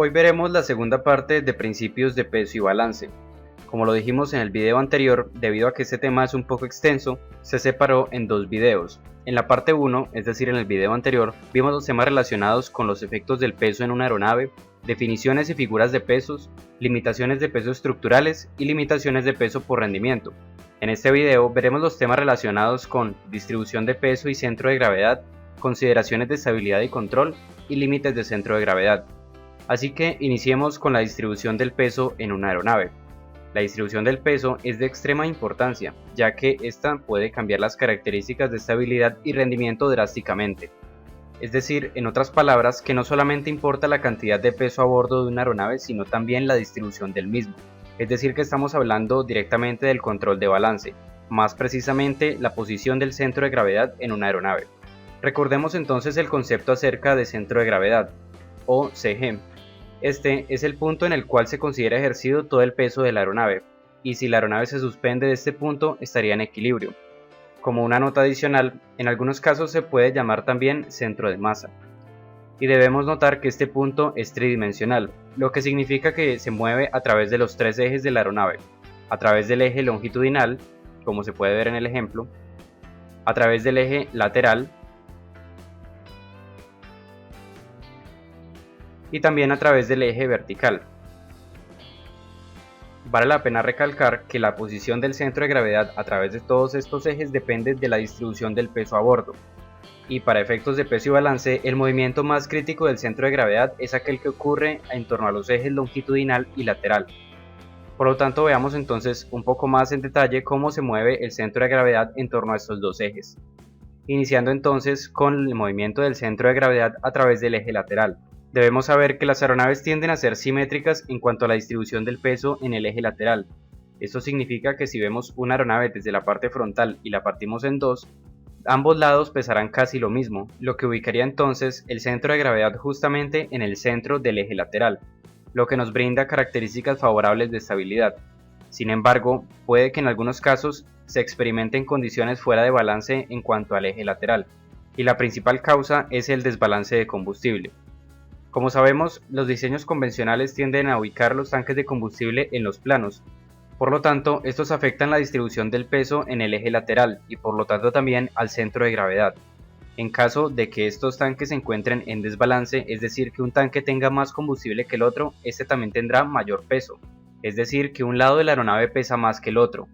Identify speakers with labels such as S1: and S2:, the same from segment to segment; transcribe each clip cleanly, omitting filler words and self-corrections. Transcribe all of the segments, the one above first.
S1: Hoy veremos la segunda parte de principios de peso y balance. Como lo dijimos en el video anterior, debido a que este tema es un poco extenso, se separó en dos videos. En la parte 1, es decir en el video anterior, vimos los temas relacionados con los efectos del peso en una aeronave, definiciones y figuras de pesos, limitaciones de peso estructurales y limitaciones de peso por rendimiento. En este video veremos los temas relacionados con distribución de peso y centro de gravedad, consideraciones de estabilidad y control y límites de centro de gravedad. Así que iniciemos con la distribución del peso en una aeronave. La distribución del peso es de extrema importancia, ya que esta puede cambiar las características de estabilidad y rendimiento drásticamente. Es decir, en otras palabras, que no solamente importa la cantidad de peso a bordo de una aeronave, sino también la distribución del mismo. Es decir, que estamos hablando directamente del control de balance, más precisamente la posición del centro de gravedad en una aeronave. Recordemos entonces el concepto acerca de centro de gravedad, o CG. Este es el punto en el cual se considera ejercido todo el peso de la aeronave, y si la aeronave se suspende de este punto estaría en equilibrio. Como una nota adicional, en algunos casos se puede llamar también centro de masa. Y debemos notar que este punto es tridimensional, lo que significa que se mueve a través de los tres ejes de la aeronave, a través del eje longitudinal, como se puede ver en el ejemplo, a través del eje lateral, y también a través del eje vertical. Vale la pena recalcar que la posición del centro de gravedad a través de todos estos ejes depende de la distribución del peso a bordo. Y para efectos de peso y balance, el movimiento más crítico del centro de gravedad es aquel que ocurre en torno a los ejes longitudinal y lateral. Por lo tanto, veamos entonces un poco más en detalle cómo se mueve el centro de gravedad en torno a estos dos ejes. Iniciando entonces con el movimiento del centro de gravedad a través del eje lateral. Debemos saber que las aeronaves tienden a ser simétricas en cuanto a la distribución del peso en el eje lateral. Esto significa que si vemos una aeronave desde la parte frontal y la partimos en dos, ambos lados pesarán casi lo mismo, lo que ubicaría entonces el centro de gravedad justamente en el centro del eje lateral, lo que nos brinda características favorables de estabilidad. Sin embargo, puede que en algunos casos se experimenten condiciones fuera de balance en cuanto al eje lateral, y la principal causa es el desbalance de combustible. Como sabemos, los diseños convencionales tienden a ubicar los tanques de combustible en los planos. Por lo tanto, estos afectan la distribución del peso en el eje lateral y por lo tanto también al centro de gravedad. En caso de que estos tanques se encuentren en desbalance, es decir, que un tanque tenga más combustible que el otro, este también tendrá mayor peso. Es decir, que un lado de la aeronave pesa más que el otro.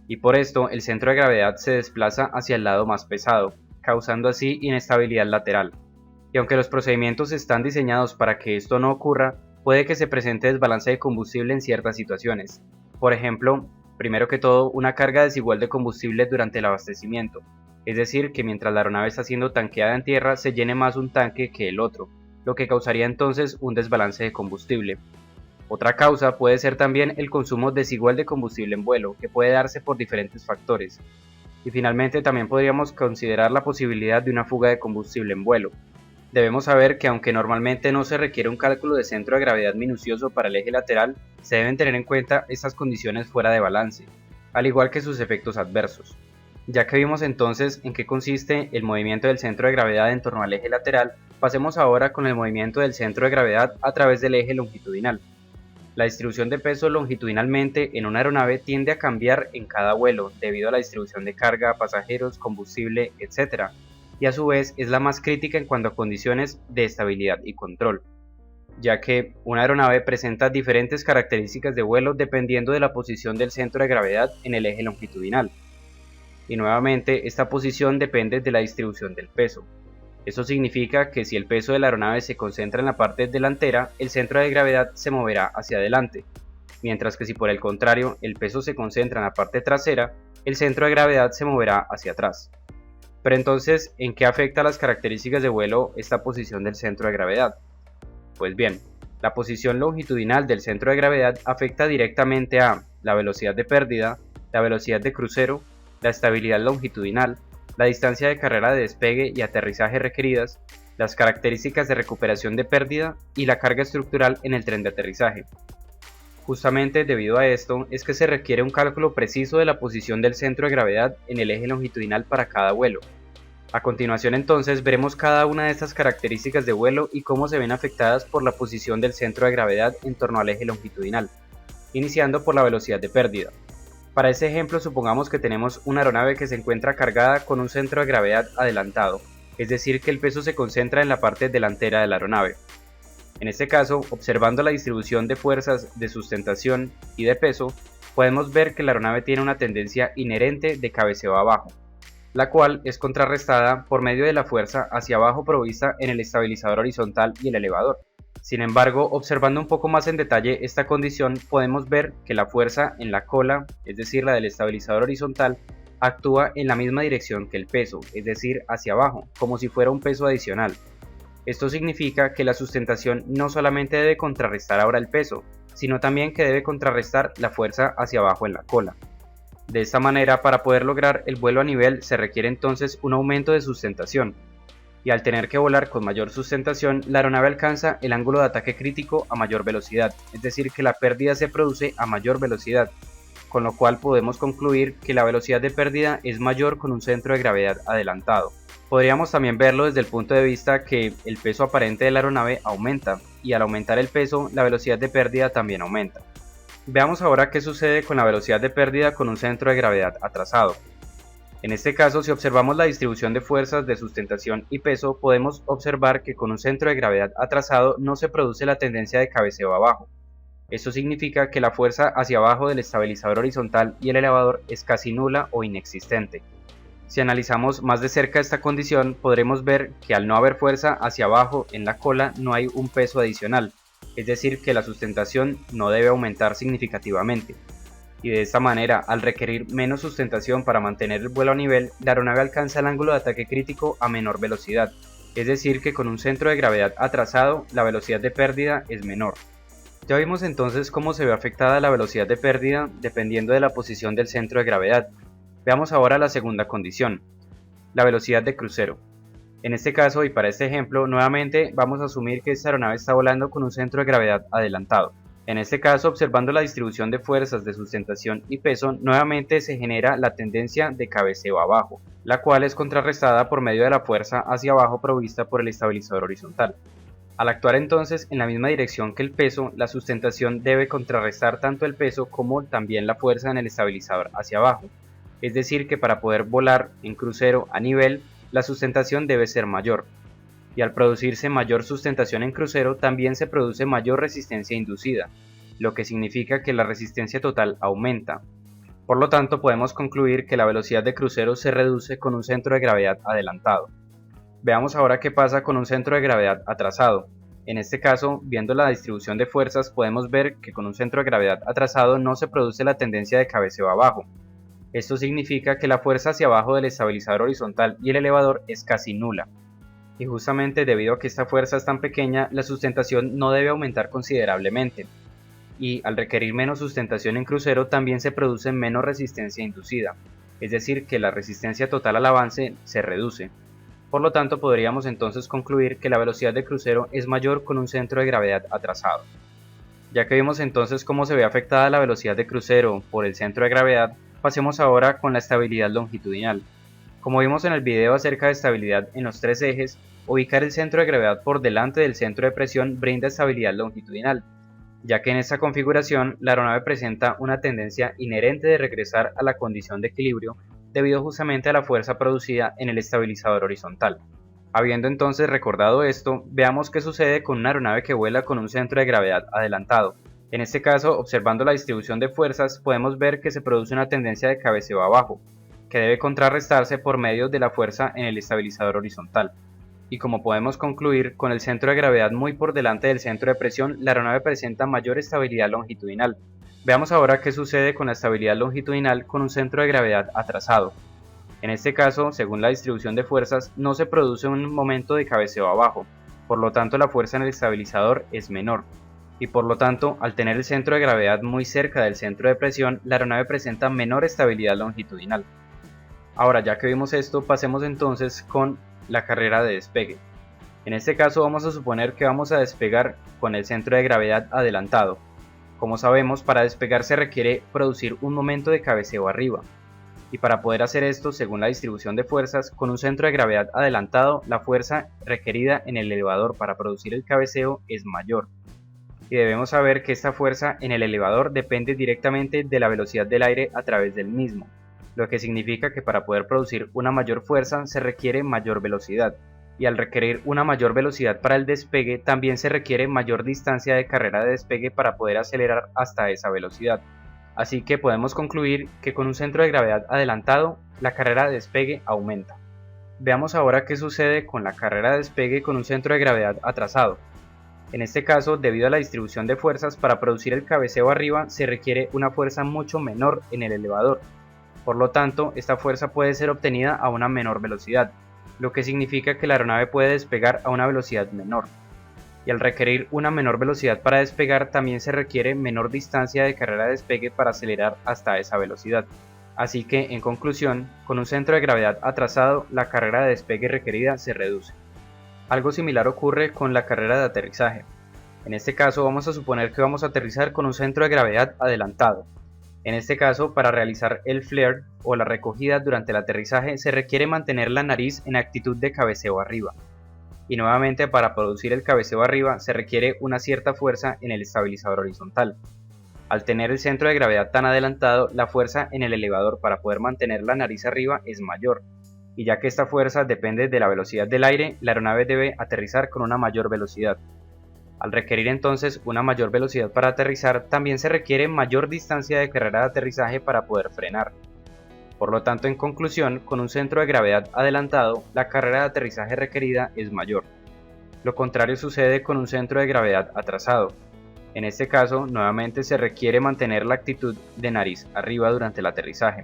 S1: Y por esto, el centro de gravedad se desplaza hacia el lado más pesado, causando así inestabilidad lateral. Y aunque los procedimientos están diseñados para que esto no ocurra, puede que se presente desbalance de combustible en ciertas situaciones. Por ejemplo, primero que todo, una carga desigual de combustible durante el abastecimiento, es decir, que mientras la aeronave está siendo tanqueada en tierra se llene más un tanque que el otro, lo que causaría entonces un desbalance de combustible. Otra causa puede ser también el consumo desigual de combustible en vuelo, que puede darse por diferentes factores. Y finalmente también podríamos considerar la posibilidad de una fuga de combustible en vuelo. Debemos saber que aunque normalmente no se requiere un cálculo de centro de gravedad minucioso para el eje lateral, se deben tener en cuenta estas condiciones fuera de balance, al igual que sus efectos adversos. Ya que vimos entonces en qué consiste el movimiento del centro de gravedad en torno al eje lateral, pasemos ahora con el movimiento del centro de gravedad a través del eje longitudinal. La distribución de peso longitudinalmente en una aeronave tiende a cambiar en cada vuelo debido a la distribución de carga, pasajeros, combustible, etc. Y a su vez es la más crítica en cuanto a condiciones de estabilidad y control, ya que una aeronave presenta diferentes características de vuelo dependiendo de la posición del centro de gravedad en el eje longitudinal. Y nuevamente esta posición depende de la distribución del peso. Eso significa que si el peso de la aeronave se concentra en la parte delantera, el centro de gravedad se moverá hacia adelante, mientras que si por el contrario el peso se concentra en la parte trasera, el centro de gravedad se moverá hacia atrás. Pero entonces, ¿en qué afecta las características de vuelo esta posición del centro de gravedad? Pues bien, la posición longitudinal del centro de gravedad afecta directamente a la velocidad de pérdida, la velocidad de crucero, la estabilidad longitudinal, la distancia de carrera de despegue y aterrizaje requeridas, las características de recuperación de pérdida y la carga estructural en el tren de aterrizaje. Justamente debido a esto es que se requiere un cálculo preciso de la posición del centro de gravedad en el eje longitudinal para cada vuelo. A continuación entonces veremos cada una de estas características de vuelo y cómo se ven afectadas por la posición del centro de gravedad en torno al eje longitudinal, iniciando por la velocidad de pérdida. Para este ejemplo supongamos que tenemos una aeronave que se encuentra cargada con un centro de gravedad adelantado, es decir que el peso se concentra en la parte delantera de la aeronave. En este caso, observando la distribución de fuerzas de sustentación y de peso, podemos ver que la aeronave tiene una tendencia inherente de cabeceo abajo, la cual es contrarrestada por medio de la fuerza hacia abajo provista en el estabilizador horizontal y el elevador. Sin embargo, observando un poco más en detalle esta condición, podemos ver que la fuerza en la cola, es decir, la del estabilizador horizontal, actúa en la misma dirección que el peso, es decir, hacia abajo, como si fuera un peso adicional. Esto significa que la sustentación no solamente debe contrarrestar ahora el peso, sino también que debe contrarrestar la fuerza hacia abajo en la cola. De esta manera, para poder lograr el vuelo a nivel se requiere entonces un aumento de sustentación, y al tener que volar con mayor sustentación, la aeronave alcanza el ángulo de ataque crítico a mayor velocidad, es decir que la pérdida se produce a mayor velocidad, con lo cual podemos concluir que la velocidad de pérdida es mayor con un centro de gravedad adelantado. Podríamos también verlo desde el punto de vista que el peso aparente de la aeronave aumenta, y al aumentar el peso, la velocidad de pérdida también aumenta. Veamos ahora qué sucede con la velocidad de pérdida con un centro de gravedad atrasado. En este caso, si observamos la distribución de fuerzas de sustentación y peso, podemos observar que con un centro de gravedad atrasado no se produce la tendencia de cabeceo abajo. Esto significa que la fuerza hacia abajo del estabilizador horizontal y el elevador es casi nula o inexistente. Si analizamos más de cerca esta condición, podremos ver que al no haber fuerza hacia abajo en la cola no hay un peso adicional, es decir que la sustentación no debe aumentar significativamente. Y de esta manera, al requerir menos sustentación para mantener el vuelo a nivel, la aeronave alcanza el ángulo de ataque crítico a menor velocidad, es decir que con un centro de gravedad atrasado, la velocidad de pérdida es menor. Ya vimos entonces cómo se ve afectada la velocidad de pérdida dependiendo de la posición del centro de gravedad. Veamos ahora la segunda condición, la velocidad de crucero. En este caso y para este ejemplo, nuevamente vamos a asumir que esta aeronave está volando con un centro de gravedad adelantado. En este caso, observando la distribución de fuerzas de sustentación y peso, nuevamente se genera la tendencia de cabeceo abajo, la cual es contrarrestada por medio de la fuerza hacia abajo provista por el estabilizador horizontal. Al actuar entonces en la misma dirección que el peso, la sustentación debe contrarrestar tanto el peso como también la fuerza en el estabilizador hacia abajo. Es decir que para poder volar en crucero a nivel, la sustentación debe ser mayor. Y al producirse mayor sustentación en crucero, también se produce mayor resistencia inducida, lo que significa que la resistencia total aumenta. Por lo tanto, podemos concluir que la velocidad de crucero se reduce con un centro de gravedad adelantado. Veamos ahora qué pasa con un centro de gravedad atrasado. En este caso, viendo la distribución de fuerzas, podemos ver que con un centro de gravedad atrasado no se produce la tendencia de cabeceo abajo. Esto significa que la fuerza hacia abajo del estabilizador horizontal y el elevador es casi nula. Y justamente debido a que esta fuerza es tan pequeña, la sustentación no debe aumentar considerablemente. Y al requerir menos sustentación en crucero también se produce menos resistencia inducida, es decir que la resistencia total al avance se reduce. Por lo tanto, podríamos entonces concluir que la velocidad de crucero es mayor con un centro de gravedad atrasado. Ya que vimos entonces cómo se ve afectada la velocidad de crucero por el centro de gravedad, pasemos ahora con la estabilidad longitudinal. Como vimos en el video acerca de estabilidad en los tres ejes, ubicar el centro de gravedad por delante del centro de presión brinda estabilidad longitudinal, ya que en esta configuración la aeronave presenta una tendencia inherente de regresar a la condición de equilibrio debido justamente a la fuerza producida en el estabilizador horizontal. Habiendo entonces recordado esto, veamos qué sucede con una aeronave que vuela con un centro de gravedad adelantado. En este caso, observando la distribución de fuerzas, podemos ver que se produce una tendencia de cabeceo abajo, que debe contrarrestarse por medio de la fuerza en el estabilizador horizontal. Y como podemos concluir, con el centro de gravedad muy por delante del centro de presión, la aeronave presenta mayor estabilidad longitudinal. Veamos ahora qué sucede con la estabilidad longitudinal con un centro de gravedad atrasado. En este caso, según la distribución de fuerzas, no se produce un momento de cabeceo abajo, por lo tanto la fuerza en el estabilizador es menor. Y por lo tanto, al tener el centro de gravedad muy cerca del centro de presión, la aeronave presenta menor estabilidad longitudinal. Ahora, ya que vimos esto, pasemos entonces con la carrera de despegue. En este caso vamos a suponer que vamos a despegar con el centro de gravedad adelantado. Como sabemos, para despegar se requiere producir un momento de cabeceo arriba. Y para poder hacer esto, según la distribución de fuerzas, con un centro de gravedad adelantado, la fuerza requerida en el elevador para producir el cabeceo es mayor. Y debemos saber que esta fuerza en el elevador depende directamente de la velocidad del aire a través del mismo, lo que significa que para poder producir una mayor fuerza se requiere mayor velocidad, y al requerir una mayor velocidad para el despegue también se requiere mayor distancia de carrera de despegue para poder acelerar hasta esa velocidad. Así que podemos concluir que con un centro de gravedad adelantado, la carrera de despegue aumenta. Veamos ahora qué sucede con la carrera de despegue con un centro de gravedad atrasado. En este caso, debido a la distribución de fuerzas, para producir el cabeceo arriba se requiere una fuerza mucho menor en el elevador. Por lo tanto, esta fuerza puede ser obtenida a una menor velocidad, lo que significa que la aeronave puede despegar a una velocidad menor. Y al requerir una menor velocidad para despegar, también se requiere menor distancia de carrera de despegue para acelerar hasta esa velocidad. Así que, en conclusión, con un centro de gravedad atrasado, la carrera de despegue requerida se reduce. Algo similar ocurre con la carrera de aterrizaje. En este caso vamos a suponer que vamos a aterrizar con un centro de gravedad adelantado. En este caso, para realizar el flare o la recogida durante el aterrizaje se requiere mantener la nariz en actitud de cabeceo arriba. Y nuevamente, para producir el cabeceo arriba se requiere una cierta fuerza en el estabilizador horizontal. Al tener el centro de gravedad tan adelantado, la fuerza en el elevador para poder mantener la nariz arriba es mayor, y ya que esta fuerza depende de la velocidad del aire, la aeronave debe aterrizar con una mayor velocidad. Al requerir entonces una mayor velocidad para aterrizar, también se requiere mayor distancia de carrera de aterrizaje para poder frenar. Por lo tanto, en conclusión, con un centro de gravedad adelantado, la carrera de aterrizaje requerida es mayor. Lo contrario sucede con un centro de gravedad atrasado. En este caso, nuevamente se requiere mantener la actitud de nariz arriba durante el aterrizaje.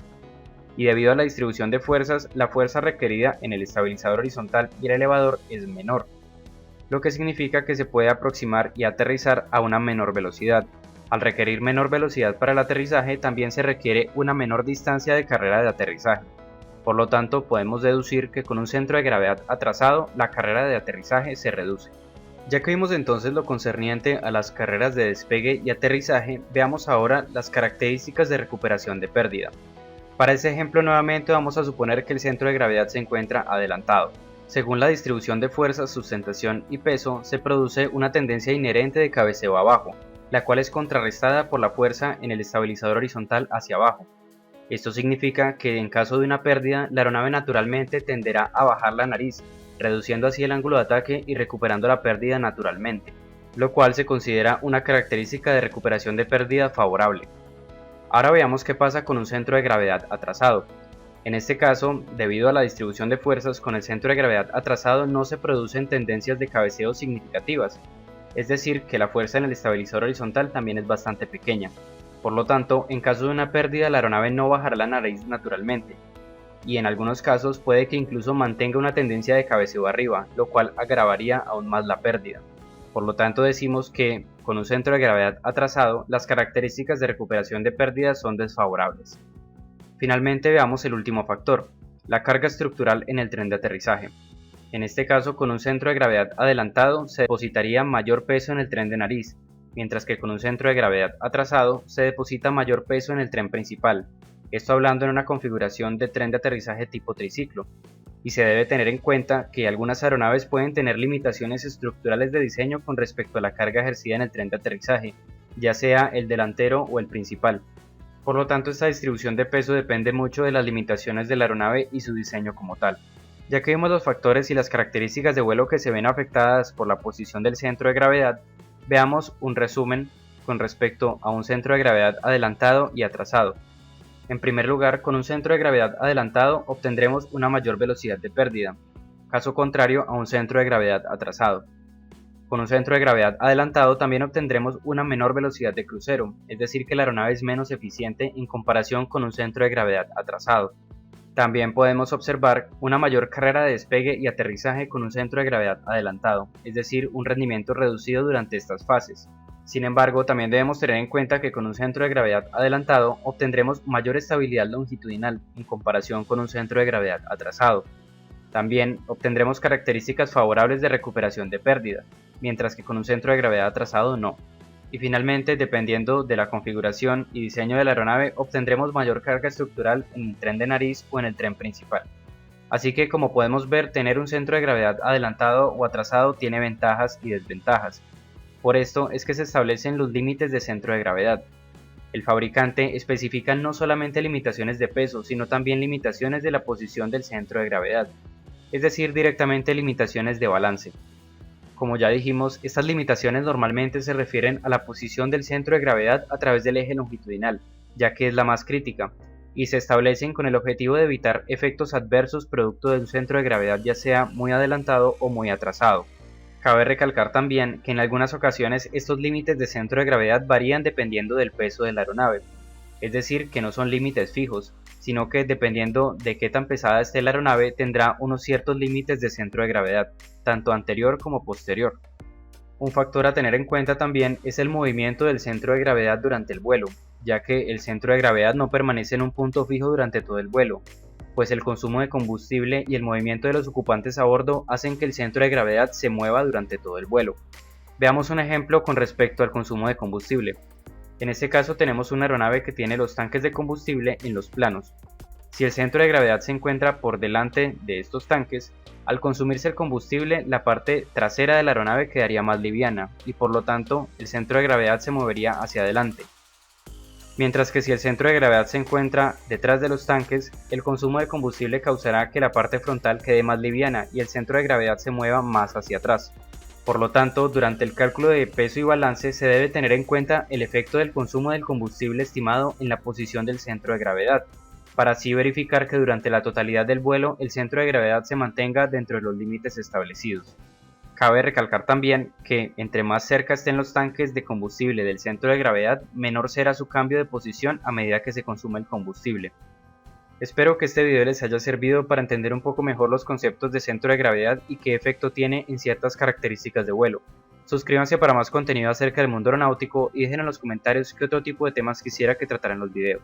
S1: Y debido a la distribución de fuerzas, la fuerza requerida en el estabilizador horizontal y el elevador es menor, lo que significa que se puede aproximar y aterrizar a una menor velocidad. Al requerir menor velocidad para el aterrizaje, también se requiere una menor distancia de carrera de aterrizaje. Por lo tanto, podemos deducir que con un centro de gravedad atrasado, la carrera de aterrizaje se reduce. Ya que vimos entonces lo concerniente a las carreras de despegue y aterrizaje, veamos ahora las características de recuperación de pérdida. Para este ejemplo nuevamente vamos a suponer que el centro de gravedad se encuentra adelantado. Según la distribución de fuerzas, sustentación y peso, se produce una tendencia inherente de cabeceo abajo, la cual es contrarrestada por la fuerza en el estabilizador horizontal hacia abajo. Esto significa que en caso de una pérdida, la aeronave naturalmente tenderá a bajar la nariz, reduciendo así el ángulo de ataque y recuperando la pérdida naturalmente, lo cual se considera una característica de recuperación de pérdida favorable. Ahora veamos qué pasa con un centro de gravedad atrasado. En este caso, debido a la distribución de fuerzas con el centro de gravedad atrasado no se producen tendencias de cabeceo significativas, es decir, que la fuerza en el estabilizador horizontal también es bastante pequeña. Por lo tanto, en caso de una pérdida, la aeronave no bajará la nariz naturalmente, y en algunos casos puede que incluso mantenga una tendencia de cabeceo arriba, lo cual agravaría aún más la pérdida. Por lo tanto, decimos que, con un centro de gravedad atrasado, las características de recuperación de pérdidas son desfavorables. Finalmente veamos el último factor, la carga estructural en el tren de aterrizaje. En este caso, con un centro de gravedad adelantado se depositaría mayor peso en el tren de nariz, mientras que con un centro de gravedad atrasado se deposita mayor peso en el tren principal, esto hablando en una configuración de tren de aterrizaje tipo triciclo, y se debe tener en cuenta que algunas aeronaves pueden tener limitaciones estructurales de diseño con respecto a la carga ejercida en el tren de aterrizaje, ya sea el delantero o el principal. Por lo tanto, esta distribución de peso depende mucho de las limitaciones de la aeronave y su diseño como tal. Ya que vimos los factores y las características de vuelo que se ven afectadas por la posición del centro de gravedad, veamos un resumen con respecto a un centro de gravedad adelantado y atrasado. En primer lugar, con un centro de gravedad adelantado obtendremos una mayor velocidad de pérdida, caso contrario a un centro de gravedad atrasado. Con un centro de gravedad adelantado también obtendremos una menor velocidad de crucero, es decir que la aeronave es menos eficiente en comparación con un centro de gravedad atrasado. También podemos observar una mayor carrera de despegue y aterrizaje con un centro de gravedad adelantado, es decir, un rendimiento reducido durante estas fases. Sin embargo, también debemos tener en cuenta que con un centro de gravedad adelantado obtendremos mayor estabilidad longitudinal en comparación con un centro de gravedad atrasado. También obtendremos características favorables de recuperación de pérdida, mientras que con un centro de gravedad atrasado no. Y finalmente, dependiendo de la configuración y diseño de la aeronave, obtendremos mayor carga estructural en el tren de nariz o en el tren principal. Así que, como podemos ver, tener un centro de gravedad adelantado o atrasado tiene ventajas y desventajas. Por esto es que se establecen los límites de centro de gravedad. El fabricante especifica no solamente limitaciones de peso, sino también limitaciones de la posición del centro de gravedad, es decir, directamente limitaciones de balance. Como ya dijimos, estas limitaciones normalmente se refieren a la posición del centro de gravedad a través del eje longitudinal, ya que es la más crítica, y se establecen con el objetivo de evitar efectos adversos producto de un centro de gravedad ya sea muy adelantado o muy atrasado. Cabe recalcar también que en algunas ocasiones estos límites de centro de gravedad varían dependiendo del peso de la aeronave, es decir, que no son límites fijos, sino que dependiendo de qué tan pesada esté la aeronave tendrá unos ciertos límites de centro de gravedad, tanto anterior como posterior. Un factor a tener en cuenta también es el movimiento del centro de gravedad durante el vuelo, ya que el centro de gravedad no permanece en un punto fijo durante todo el vuelo, pues el consumo de combustible y el movimiento de los ocupantes a bordo hacen que el centro de gravedad se mueva durante todo el vuelo. Veamos un ejemplo con respecto al consumo de combustible. En este caso tenemos una aeronave que tiene los tanques de combustible en los planos. Si el centro de gravedad se encuentra por delante de estos tanques, al consumirse el combustible, la parte trasera de la aeronave quedaría más liviana y por lo tanto el centro de gravedad se movería hacia adelante. Mientras que si el centro de gravedad se encuentra detrás de los tanques, el consumo de combustible causará que la parte frontal quede más liviana y el centro de gravedad se mueva más hacia atrás. Por lo tanto, durante el cálculo de peso y balance se debe tener en cuenta el efecto del consumo del combustible estimado en la posición del centro de gravedad, para así verificar que durante la totalidad del vuelo el centro de gravedad se mantenga dentro de los límites establecidos. Cabe recalcar también que entre más cerca estén los tanques de combustible del centro de gravedad, menor será su cambio de posición a medida que se consume el combustible. Espero que este video les haya servido para entender un poco mejor los conceptos de centro de gravedad y qué efecto tiene en ciertas características de vuelo. Suscríbanse para más contenido acerca del mundo aeronáutico y dejen en los comentarios qué otro tipo de temas quisiera que tratara en los videos.